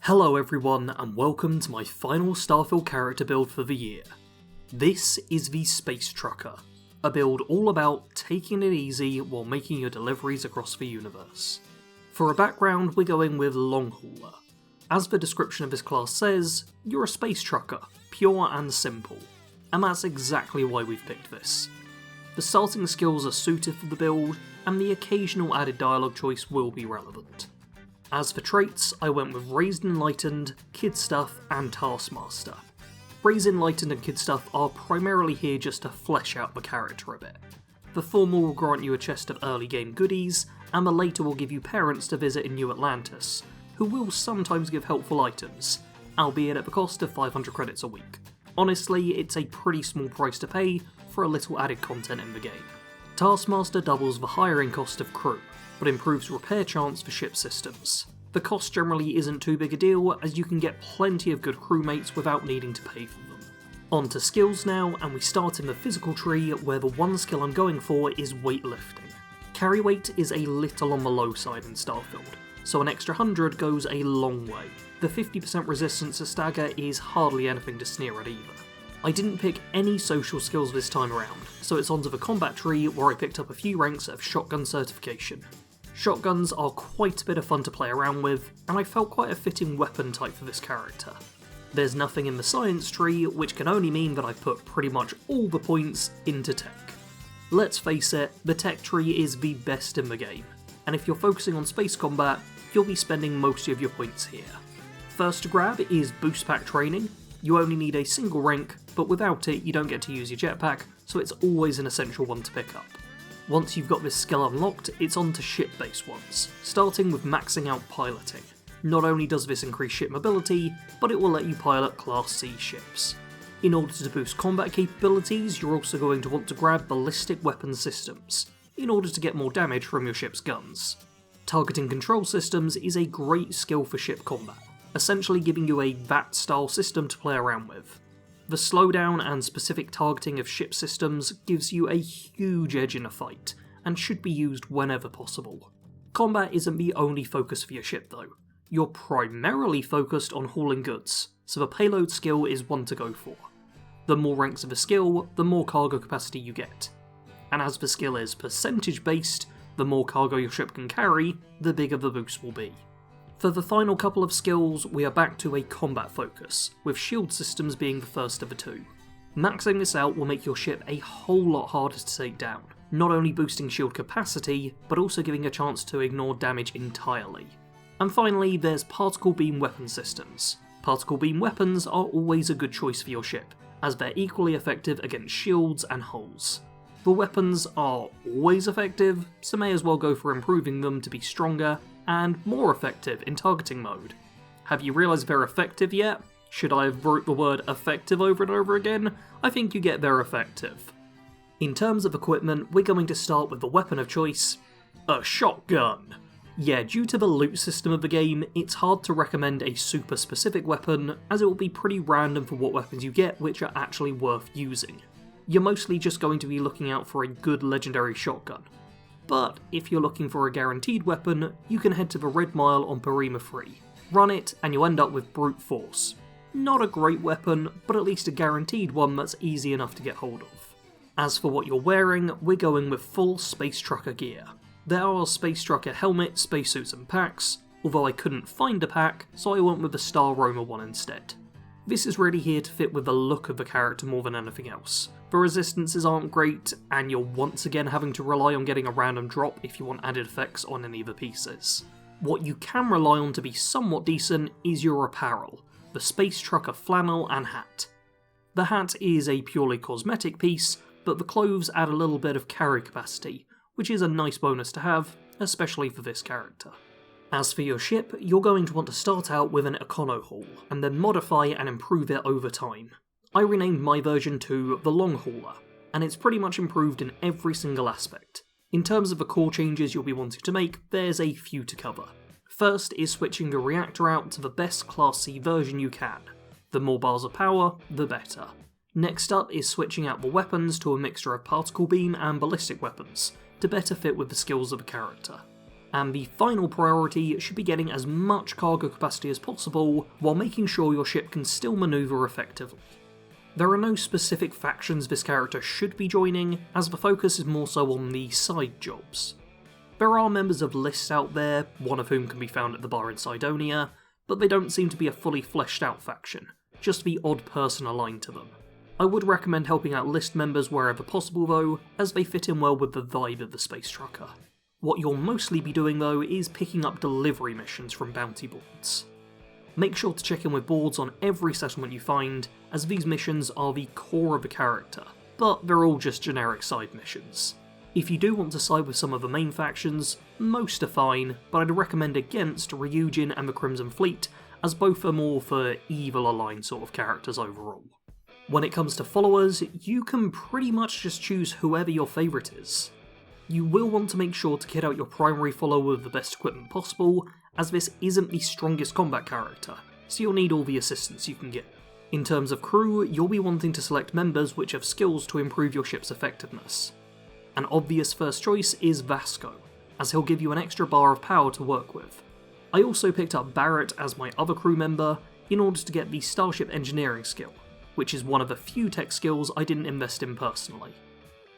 Hello everyone and welcome to my final Starfield character build for the year. This is the Space Trucker, a build all about taking it easy while making your deliveries across the universe. For a background, we're going with Long Hauler. As the description of this class says, you're a space trucker, pure and simple, and that's exactly why we've picked this. The starting skills are suited for the build, and the occasional added dialogue choice will be relevant. As for traits, I went with Raised Enlightened, Kid Stuff, and Taskmaster. Raised Enlightened and Kid Stuff are primarily here just to flesh out the character a bit. The former will grant you a chest of early game goodies, and the later will give you parents to visit in New Atlantis, who will sometimes give helpful items, albeit at the cost of 500 credits a week. Honestly, it's a pretty small price to pay for a little added content in the game. Taskmaster doubles the hiring cost of crew, but improves repair chance for ship systems. The cost generally isn't too big a deal, as you can get plenty of good crewmates without needing to pay for them. On to skills now, and we start in the physical tree, where the one skill I'm going for is weightlifting. Carry weight is a little on the low side in Starfield, so an extra 100 goes a long way. The 50% resistance to stagger is hardly anything to sneer at either. I didn't pick any social skills this time around, so it's onto the combat tree where I picked up a few ranks of shotgun certification. Shotguns are quite a bit of fun to play around with, and I felt quite a fitting weapon type for this character. There's nothing in the science tree, which can only mean that I've put pretty much all the points into tech. Let's face it, the tech tree is the best in the game, and if you're focusing on space combat, you'll be spending most of your points here. First to grab is Boost Pack Training. You only need a single rank, but without it you don't get to use your jetpack, so it's always an essential one to pick up. Once you've got this skill unlocked, it's on to ship-based ones, starting with maxing out piloting. Not only does this increase ship mobility, but it will let you pilot Class C ships. In order to boost combat capabilities, you're also going to want to grab ballistic weapon systems, in order to get more damage from your ship's guns. Targeting control systems is a great skill for ship combat, essentially giving you a VAT-style system to play around with. The slowdown and specific targeting of ship systems gives you a huge edge in a fight, and should be used whenever possible. Combat isn't the only focus for your ship though. You're primarily focused on hauling goods, so the payload skill is one to go for. The more ranks of a skill, the more cargo capacity you get. And as the skill is percentage based, the more cargo your ship can carry, the bigger the boost will be. For the final couple of skills, we are back to a combat focus, with shield systems being the first of the two. Maxing this out will make your ship a whole lot harder to take down, not only boosting shield capacity, but also giving a chance to ignore damage entirely. And finally, there's particle beam weapon systems. Particle beam weapons are always a good choice for your ship, as they're equally effective against shields and hulls. The weapons are always effective, so may as well go for improving them to be stronger and more effective in targeting mode. Have you realised they're effective yet? Should I have wrote the word effective over and over again? I think you get they're effective. In terms of equipment, we're going to start with the weapon of choice, a shotgun. Yeah, due to the loot system of the game, it's hard to recommend a super specific weapon, as it will be pretty random for what weapons you get which are actually worth using. You're mostly just going to be looking out for a good legendary shotgun. But if you're looking for a guaranteed weapon, you can head to the Red Mile on Parima 3. Run it, and you'll end up with Brute Force. Not a great weapon, but at least a guaranteed one that's easy enough to get hold of. As for what you're wearing, we're going with full Space Trucker gear. There are Space Trucker helmet, spacesuits and packs, although I couldn't find a pack, so I went with the Star Roamer one instead. This is really here to fit with the look of the character more than anything else. The resistances aren't great, and you're once again having to rely on getting a random drop if you want added effects on any of the pieces. What you can rely on to be somewhat decent is your apparel, the Space Trucker flannel and hat. The hat is a purely cosmetic piece, but the clothes add a little bit of carry capacity, which is a nice bonus to have, especially for this character. As for your ship, you're going to want to start out with an Econo Hull, and then modify and improve it over time. I renamed my version to the Long Hauler, and it's pretty much improved in every single aspect. In terms of the core changes you'll be wanting to make, there's a few to cover. First is switching the reactor out to the best Class C version you can. The more bars of power, the better. Next up is switching out the weapons to a mixture of particle beam and ballistic weapons, to better fit with the skills of the character. And the final priority should be getting as much cargo capacity as possible while making sure your ship can still manoeuvre effectively. There are no specific factions this character should be joining, as the focus is more so on the side jobs. There are members of lists out there, one of whom can be found at the bar in Cydonia, but they don't seem to be a fully fleshed out faction, just the odd person aligned to them. I would recommend helping out list members wherever possible though, as they fit in well with the vibe of the Space Trucker. What you'll mostly be doing though is picking up delivery missions from bounty boards. Make sure to check in with boards on every settlement you find, as these missions are the core of the character, but they're all just generic side missions. If you do want to side with some of the main factions, most are fine, but I'd recommend against Ryujin and the Crimson Fleet, as both are more for evil aligned sort of characters overall. When it comes to followers, you can pretty much just choose whoever your favourite is. You will want to make sure to kit out your primary follower with the best equipment possible, as this isn't the strongest combat character, so you'll need all the assistance you can get. In terms of crew, you'll be wanting to select members which have skills to improve your ship's effectiveness. An obvious first choice is Vasco, as he'll give you an extra bar of power to work with. I also picked up Barrett as my other crew member in order to get the Starship Engineering skill, which is one of the few tech skills I didn't invest in personally.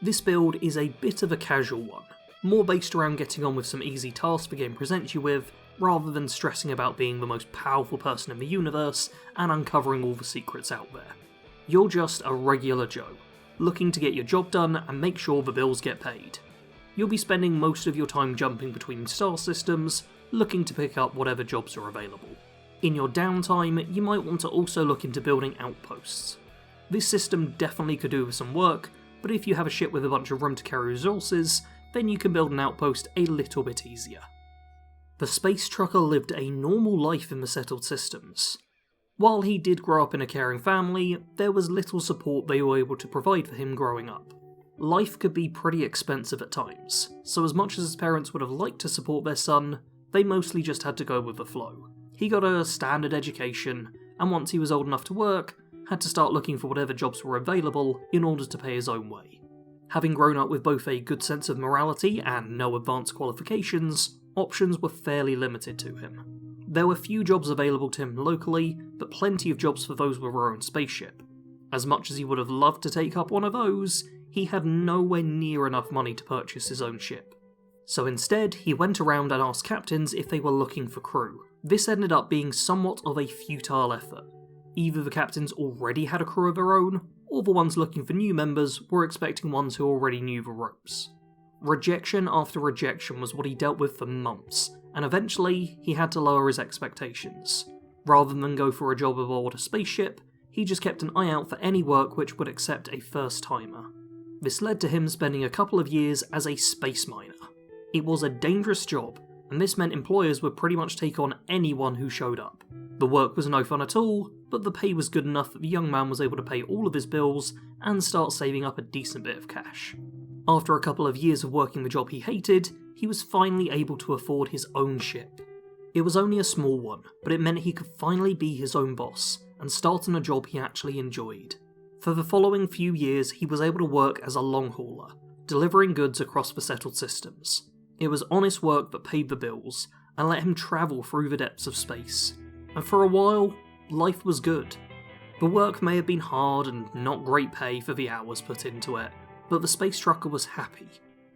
This build is a bit of a casual one, more based around getting on with some easy tasks the game presents you with, rather than stressing about being the most powerful person in the universe and uncovering all the secrets out there. You're just a regular Joe, looking to get your job done and make sure the bills get paid. You'll be spending most of your time jumping between star systems, looking to pick up whatever jobs are available. In your downtime, you might want to also look into building outposts. This system definitely could do with some work, but if you have a ship with a bunch of room to carry resources, then you can build an outpost a little bit easier. The Space Trucker lived a normal life in the settled systems. While he did grow up in a caring family, there was little support they were able to provide for him growing up. Life could be pretty expensive at times, so as much as his parents would have liked to support their son, they mostly just had to go with the flow. He got a standard education, and once he was old enough to work, had to start looking for whatever jobs were available in order to pay his own way. Having grown up with both a good sense of morality and no advanced qualifications, options were fairly limited to him. There were few jobs available to him locally, but plenty of jobs for those with their own spaceship. As much as he would have loved to take up one of those, he had nowhere near enough money to purchase his own ship. So instead, he went around and asked captains if they were looking for crew. This ended up being somewhat of a futile effort. Either the captains already had a crew of their own, or the ones looking for new members were expecting ones who already knew the ropes. Rejection after rejection was what he dealt with for months, and eventually he had to lower his expectations. Rather than go for a job aboard a spaceship, he just kept an eye out for any work which would accept a first-timer. This led to him spending a couple of years as a space miner. It was a dangerous job, and this meant employers would pretty much take on anyone who showed up. The work was no fun at all, but the pay was good enough that the young man was able to pay all of his bills and start saving up a decent bit of cash. After a couple of years of working the job he hated, he was finally able to afford his own ship. It was only a small one, but it meant he could finally be his own boss and start on a job he actually enjoyed. For the following few years, he was able to work as a long hauler, delivering goods across the settled systems. It was honest work that paid the bills and let him travel through the depths of space. And for a while, life was good. The work may have been hard and not great pay for the hours put into it, but the Space Trucker was happy.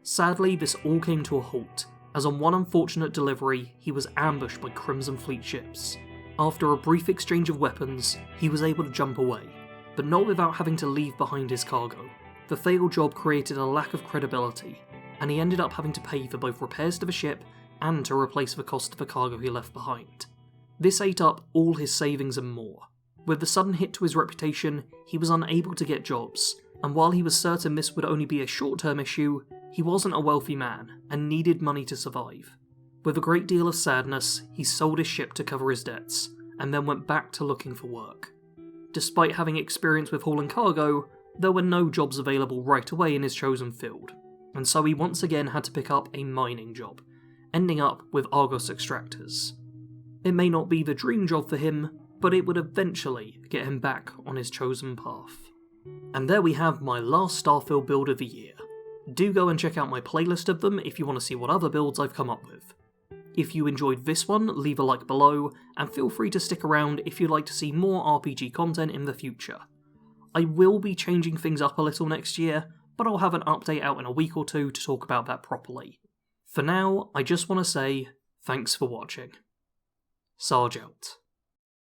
Sadly, this all came to a halt, as on one unfortunate delivery, he was ambushed by Crimson Fleet ships. After a brief exchange of weapons, he was able to jump away, but not without having to leave behind his cargo. The failed job created a lack of credibility, and he ended up having to pay for both repairs to the ship and to replace the cost of the cargo he left behind. This ate up all his savings and more. With the sudden hit to his reputation, he was unable to get jobs, and while he was certain this would only be a short-term issue, he wasn't a wealthy man and needed money to survive. With a great deal of sadness, he sold his ship to cover his debts, and then went back to looking for work. Despite having experience with hauling cargo, there were no jobs available right away in his chosen field, and so he once again had to pick up a mining job, ending up with Argos extractors. It may not be the dream job for him, but it would eventually get him back on his chosen path. And there we have my last Starfield build of the year. Do go and check out my playlist of them if you want to see what other builds I've come up with. If you enjoyed this one, leave a like below, and feel free to stick around if you'd like to see more RPG content in the future. I will be changing things up a little next year, but I'll have an update out in a week or two to talk about that properly. For now, I just want to say, thanks for watching. Sarge out.